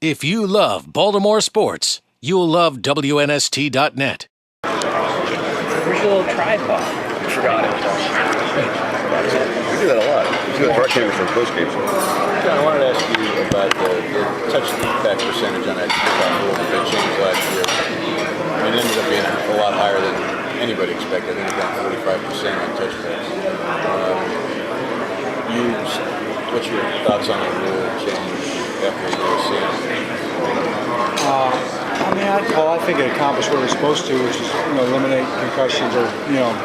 If you love Baltimore sports, you'll love WNST.net. Where's your little tripod? Forgot it. We do that a lot. We do that for our cameras for post games. John, I wanted to ask you about the touchback percentage on that kickoff rule that they changed last year. It ended up being a lot higher than anybody expected. I think it got 45% on touchbacks. What's your thoughts on the rule change after a year of seeing it? I think it accomplished what it was supposed to, which is eliminate concussions or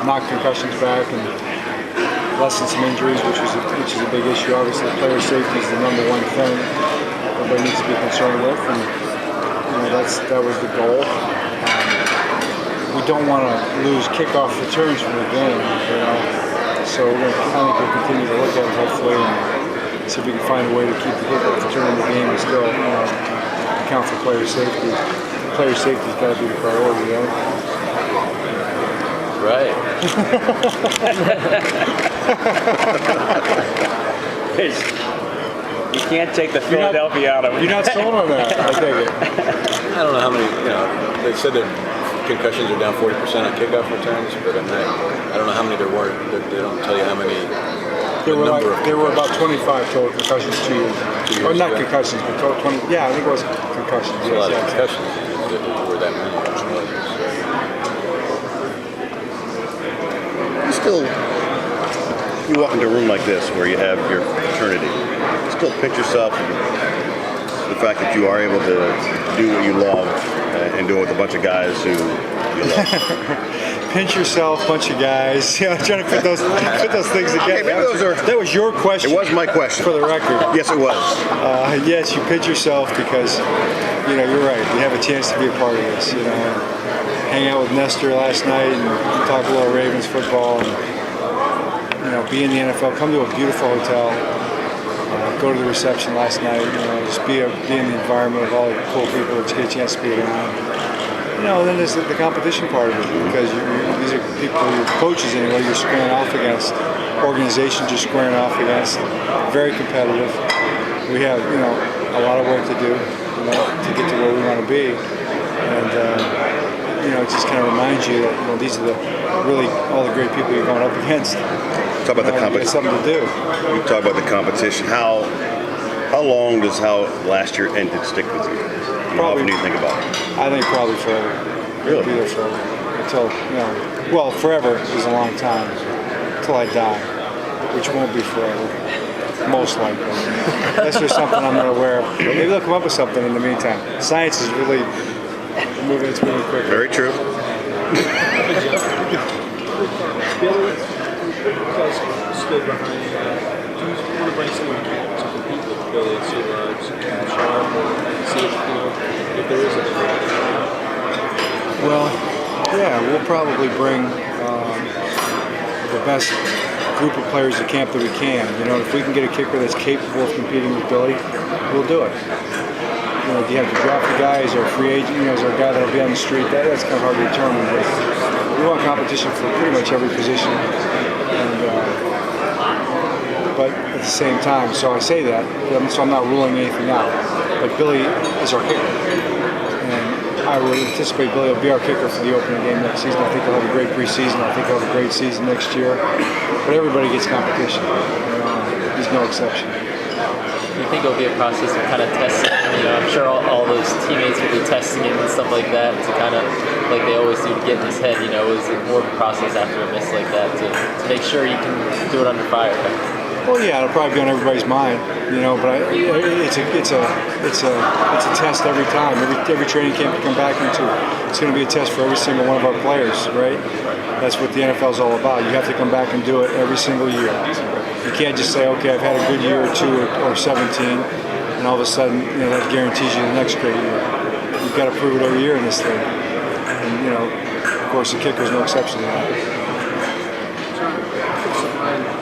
knock concussions back and lessen some injuries, which is a big issue. Obviously, player safety is the number one thing everybody needs to be concerned with, and that was the goal. We don't want to lose kickoff returns from the game, so I think we'll continue to look at it hopefully and see if we can find a way to keep the kickoff return in the game and still account for player safety. Player safety's got to be the priority, right? Right. You can't take the Philadelphia out of it. You're not sold on that, I take it. I don't know how many, they said that concussions are down 40% on kickoff returns, but I don't know how many there were. They don't tell you how many. There were about 25 total concussions 2 years ago. Or not ago. Concussions, but total 20. Yeah, I think it was concussions. There's a lot of concussions. There were that many. You walk into a room like this where you have your fraternity. You still pinch yourself the fact that you are able to do what you love and do it with a bunch of guys who you love. Pinch yourself, bunch of guys. Trying to put those things together. Okay, that was your question. It was my question. For the record. Yes, it was. Yes, you pinch yourself because you're right. You have a chance to be a part of this. Hang out with Nestor last night and talk a little Ravens football. And, be in the NFL. Come to a beautiful hotel. Go to the reception last night. Just be in the environment of all the cool people that you get a chance to be around. Then there's the competition part of it because these are people, your coaches anyway, you're squaring off against, organizations you're squaring off against, very competitive. We have, a lot of work to do, to get to where we want to be. And, it just kind of reminds you that, these are all the great people you're going up against. Talk about the competition. Something to do. You talk about the competition. How long does how last year ended stick with you? How often do you think about it? I think probably forever. Really? It'll be there forever. Until, well, forever is a long time. Until I die, which won't be forever. Most likely. Unless there's something I'm not aware of. Maybe they'll come up with something in the meantime. Science is really moving quickly. Very true. Billy, you guys stood behind do you want to bring someone to compete with Billy and see Sharp or see if there is a Well, yeah, we'll probably bring the best group of players to camp that we can. If we can get a kicker that's capable of competing with Billy, we'll do it. Do you have to draft the guy? Is there a free agent? Is there a guy that'll be on the street? That's kind of hard to determine. But we want competition for pretty much every position. But at the same time, so I say that, so I'm not ruling anything out. But Billy is our kicker. And I would anticipate Billy will be our kicker for the opening game next season. I think he'll have a great preseason. I think he'll have a great season next year. But everybody gets competition. He's no exception. Do you think it'll be a process of kind of testing? I'm sure all those teammates will be testing him and stuff like that to kind of, like they always do, to get in his head. Is it more of a process after a miss like that to make sure you can do it under fire? Well, yeah, it'll probably be on everybody's mind, But it's a test every time. Every training camp you come back into, it's going to be a test for every single one of our players, right? That's what the NFL is all about. You have to come back and do it every single year. You can't just say, okay, I've had a good year or 2 or 17, and all of a sudden, that guarantees you the next great year. You've got to prove it every year in this thing. And, of course, the kicker is no exception to that.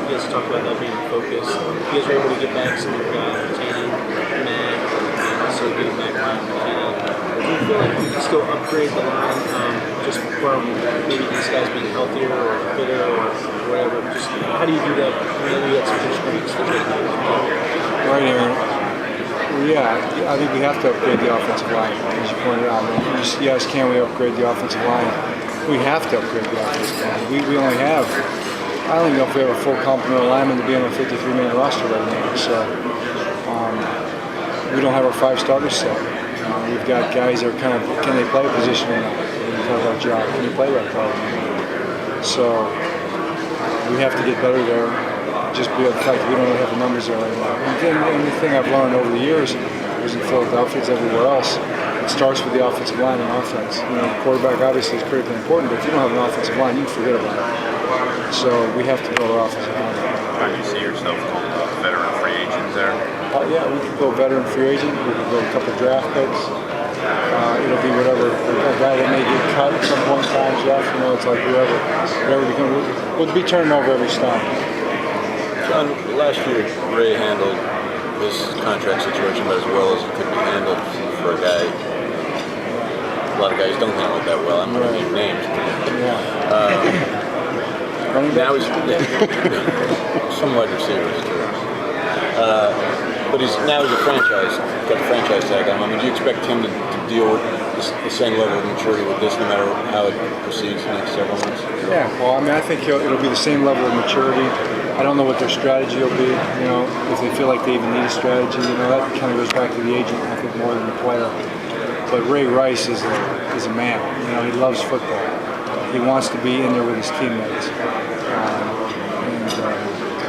You guys talk about that being focused. You guys were able to get back some of Tanny, Matt, and also getting back Ryan McKenna. Do you feel like you can still upgrade the line just from maybe these guys being healthier or fitter or whatever? Just how do you do that? I know you got some position groups. Right, Aaron. Yeah, I think we have to upgrade the offensive line, as you pointed out. Yes, can we upgrade the offensive line? We have to upgrade the offensive line. We only have, I don't even know if we have a full complement of linemen to be on a 53-man roster right now. So we don't have our 5 starters set. We've got guys that are kind of, can they play a position or not? When you talk about job, can you play that part? So we have to get better there. Just because of the fact that we don't really have the numbers there right now. And the thing I've learned over the years is in Philadelphia, it's everywhere else. It starts with the offensive line and offense. You know, the quarterback obviously is critically important, but if you don't have an offensive line, you can forget about it. So we have to build our offensive line. How do you see yourself going about veteran free agents there? Yeah, we could go veteran free agent. We could go a couple draft picks. It'll be whatever, a guy that may get cut at some point in time, Jeff. You know, it's like whatever becomes. We'll be turning over every stone. John, last year Ray handled his contract situation about as well as it could be handled for a guy. A lot of guys don't handle it that well. I'm not going to name names. Now he's some wide receivers too. But now he's a franchise, got the franchise tag on him. I mean, do you expect him to deal with the same level of maturity with this, no matter how it proceeds the next several months? Yeah, well, I mean, I think it'll be the same level of maturity. I don't know what their strategy will be, you know, if they feel like they even need a strategy. You know, that kind of goes back to the agent, I think, more than the player. But Ray Rice is a man. You know, he loves football. He wants to be in there with his teammates.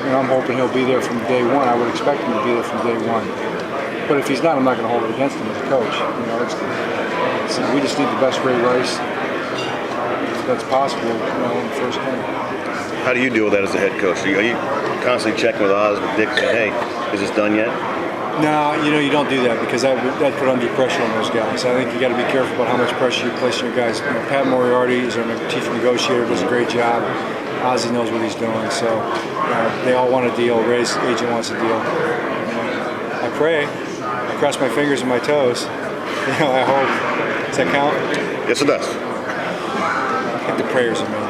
And I'm hoping he'll be there from day one. I would expect him to be there from day one. But if he's not, I'm not going to hold it against him as a coach. You know, we just need the best Ray Rice that's possible, you know, in the first game. How do you deal with that as a head coach? Are you constantly checking with Oz, with Dick, saying, hey, is this done yet? No, you know, you don't do that because that put undue pressure on those guys. I think you got to be careful about how much pressure you place on your guys. You know, Pat Moriarty is our chief negotiator, does a great job. Ozzie knows what he's doing, so they all want a deal. Ray's agent wants a deal. I pray. I cross my fingers and my toes. You know, I hope. Does that count? Yes, it does. I think the prayers are made.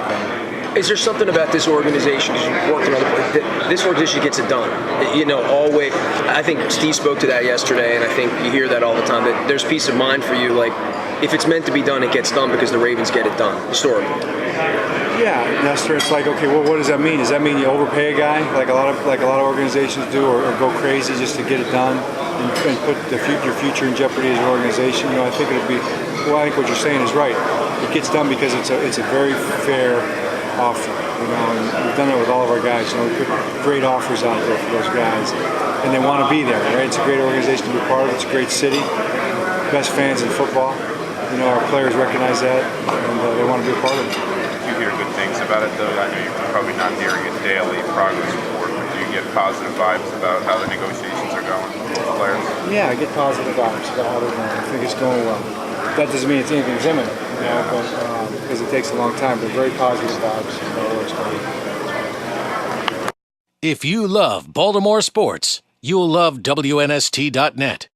Is there something about this organization, because you've worked in other, this organization gets it done? You know, always. I think Steve spoke to that yesterday, and I think you hear that all the time, that there's peace of mind for you. Like, if it's meant to be done, it gets done because the Ravens get it done, historically. Yeah, Nestor, it's like, okay, well, what does that mean? Does that mean you overpay a guy, like a lot of organizations do, or go crazy just to get it done and put your future in jeopardy as an organization? You know, I think it'd be. Well, I think what you're saying is right. It gets done because it's a very fair offer. You know, and we've done that with all of our guys. You know, we put great offers out there for those guys, and they want to be there. Right? It's a great organization to be part of. It's a great city, best fans in football. You know, our players recognize that, and they want to be a part of it. You hear good things about it, though. I know you're probably not hearing a daily progress report, but do you get positive vibes about how the negotiations are going with the players? Yeah, I get positive vibes about how they're going. I think it's going well. That doesn't mean it's anything's imminent, you know, but because it takes a long time. But very positive vibes about where it's going. If you love Baltimore sports, you'll love WNST.net.